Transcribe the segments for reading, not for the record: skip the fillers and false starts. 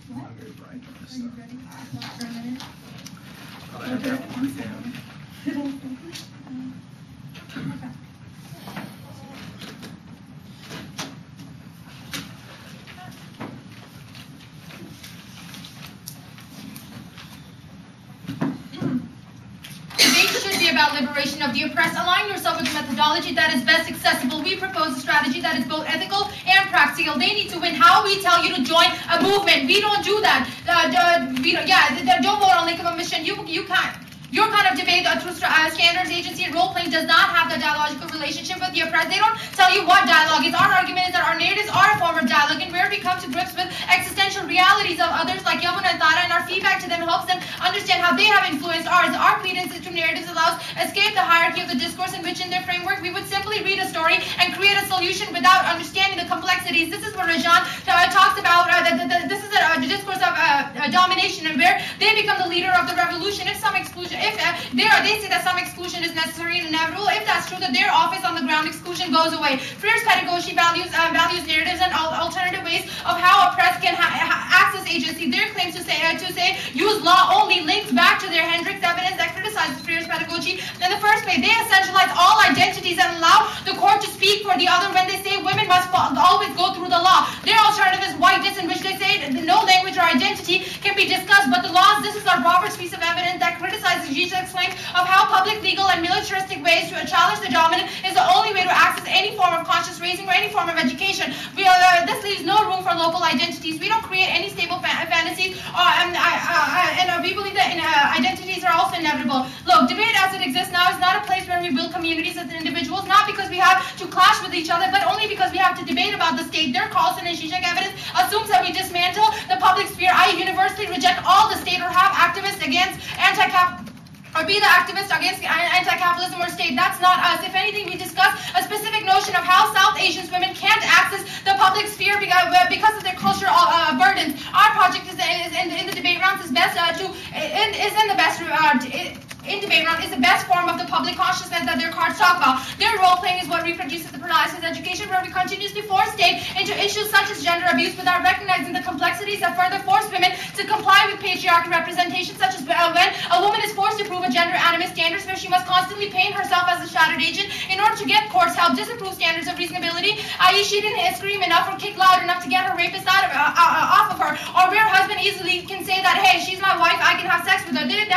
I'm not very bright on this Are you stuff. ready to talk for a minute? But I have that one down. Okay. Debate should be about liberation of the oppressed. Align yourself with a methodology that is best accessible. We propose a strategy that is both ethical and practical. They need to win. How we tell you to join a movement? We don't do that. Don't vote on link of a mission. You can't. Your kind of debate through standards, agency, and role-playing does not have the dialogical relationship with the oppressed. They don't tell you what dialogue is. Our argument is that our narratives are a form of dialogue, and where we come to grips with existential realities of others like Yamuna and Tara, and our feedback to them helps them understand how they have influenced ours. Our credence to narratives allows escape the hierarchy of the discourse in which in their framework we would simply read a story and create a solution without understanding the complexities. This is what Rajan talks about. This is a discourse of domination, and where they become the leader of the revolution. If some exclusion, if they say that some exclusion is necessary and inevitable, if that's true, that their office on the ground exclusion goes away. Frere's pedagogy values narratives and alternative ways of how oppressed can access agency. Their claims to say use law only links back to their Hendricks evidence that criticizes Frere's pedagogy in the first place. They essentialize all identities and allow the court to speak for the other when they say women must always go through the law. Their alternative is whiteness, in which they say no language or identity can be discussed but the laws. This is our Roberts piece of evidence that criticizes Zizek's claim of how public, legal, and militaristic ways to challenge the dominant is the only way to access any form of conscious raising or any form of education. This leaves no room for local identities. We don't create any stable fantasies, and we believe that identities are also inevitable. Look, debate as it exists now is not a place where we build communities as individuals, not because we have to clash with each other, but only because we have to debate about the state. Their Carlson and Zizek evidence assumes that we dismantle the public sphere, i.e. universally reject all the state or have activists against or be the activist against anti-capitalism or state. That's not us. If anything, we discuss a specific notion of how South Asian women can't access the public sphere because of their cultural burdens. Our project is in the debate rounds is best in debate round is the best form of the public consciousness that their cards talk about. Their role-playing is what reproduces the paralysis education, where we continuously force state into issues such as gender abuse without recognizing the complexities that further force women to comply with patriarchal representation, such as when a woman is forced to prove a gender animus standards where she must constantly paint herself as a shattered agent in order to get courts help disapprove standards of reasonability, i.e. she didn't scream enough or kick loud enough to get her rapist off of her, or where husband easily can say that, hey, she's my wife, I can have sex with her. Did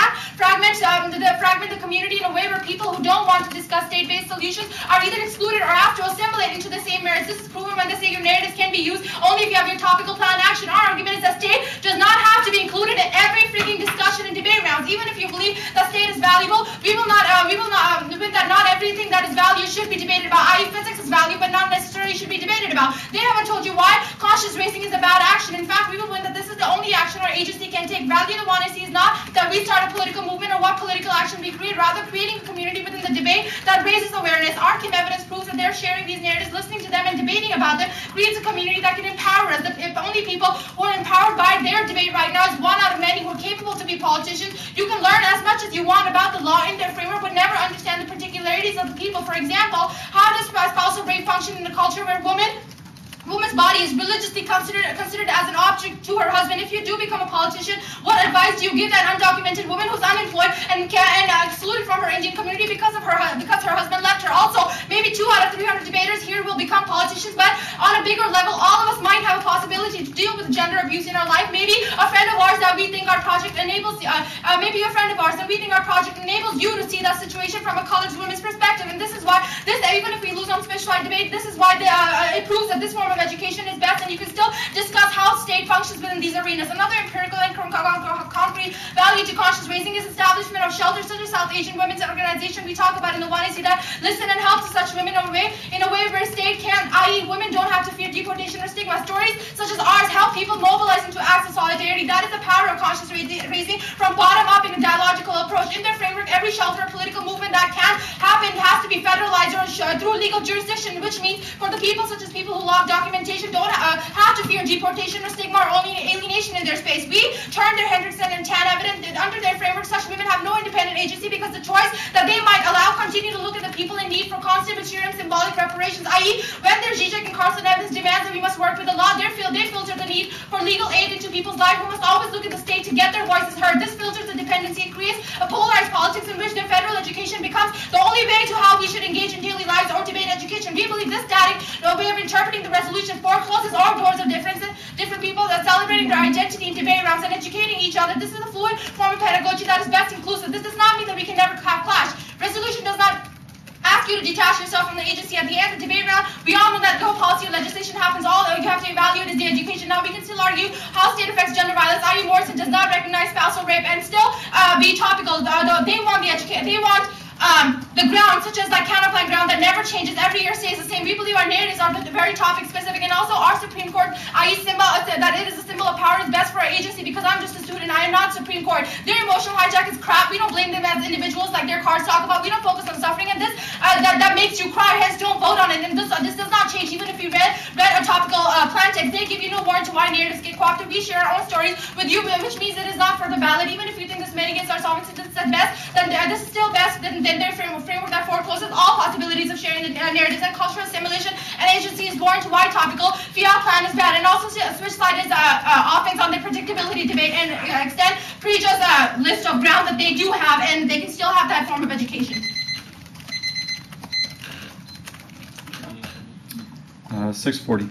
that fragment the community in a way where people who don't want to discuss state-based solutions are either excluded or have to assimilate into the same merits. This is proven when they say your narratives can be used only if you have your topical plan action. Our argument is that state does not have to be included in every freaking discussion and debate rounds. Even if you believe that state is valuable, we will not admit that not everything that is valued should be debated about. I.e. physics is valued, but not necessarily should be debated about. They haven't told you why conscious racing is a bad action. In fact, we will win that this is the only action our agency can take. Value the one I see is not that we start a political movement or what political action we create, rather creating a community within the debate that raises awareness. Our Kim evidence proves that they're sharing these narratives, listening to them and debating about them creates a community that can empower us. If only people who are empowered by their debate right now is one out of many who are capable to be politicians. You can learn as much as you want about the law in their framework, but never understand the particularities of the people. For example, how does spousal rape function in a culture where woman's body is religiously considered as an object to her husband? If you do become a politician, what advice do you give that undocumented woman who's unemployed and excluded from her Indian community because her husband left her? Also, maybe 2 out of 300 debaters here will become politicians, but on a bigger level, all of us might have a possibility to deal with gender abuse in our life. Maybe a friend of ours that we think our project enables, you to see that situation from a colored woman's perspective. And this is why even if we lose on specialized debate, this is why it proves that this form of education is best, and you can still discuss how state functions within these arenas. Another empirical and concrete value to conscious raising is establishment of shelters such as South Asian Women's Organization. We talk about in the one I see that listen and help to such women in a way where state can, i.e. women don't have to fear deportation or stigma. Stories such as ours help people mobilize into acts of solidarity. That is the power of conscious raising from bottom up in a dialogical approach. In their framework, every shelter or political movement that can happen has to be federalized or through legal jurisdiction, which means for the people such as people who log documentation don't have to fear deportation or stigma or only alienation in their space. We turn their Hendrickson and Tan evidence under their framework. Such women have no independent agency because the choice that they might allow continue to look at the people in need for constant material and symbolic reparations, i.e. when there's Zizek and Carlson Evans demands that we must work with the law, they filter the need for legal aid into people's lives who must always look at the state to get their voices heard. This filters the dependency and creates a polarized politics in which their federal education becomes the only way to how we should engage in daily lives or debate education. We believe this static way of interpreting the resolution forecloses all doors of different people that celebrating their identity in debate rounds and educating each other. This is a fluid form of pedagogy that is best inclusive. This does not mean that we can never have clash. Resolution does not ask you to detach yourself from the agency. At the end of the debate round, we all know that no policy or legislation happens. All you have to evaluate is the education. Now, we can still argue how state affects gender violence. I.E. Morrison does not recognize spousal rape and still be topical. They want the education. They want the ground, such as that counterplan ground that never changes, every year stays the same. We believe our narratives are very topic specific, and also our Supreme Court, i.e. symbol, that it is a symbol of power is best for our agency because I'm just a student, I am not Supreme Court. Their emotional hijack is crap. We don't blame them as individuals like their cards talk about. We don't focus on suffering, and this that makes you cry, hence don't vote on it. And this does not change. Even if you read a topical plan text, they give you no warrant to why narratives get co-opted. We share our own stories with you, which means it is not for the ballot. Even if you think this mitigates our solvency at best, then this is still best than their framework that forecloses all possibilities of sharing the narratives and cultural assimilation. An agency is born to why topical. Fiat plan is bad. And also switch side is offense on the predictability debate and extend Preja's list of ground that they do have, and they can still have that form of education. 640.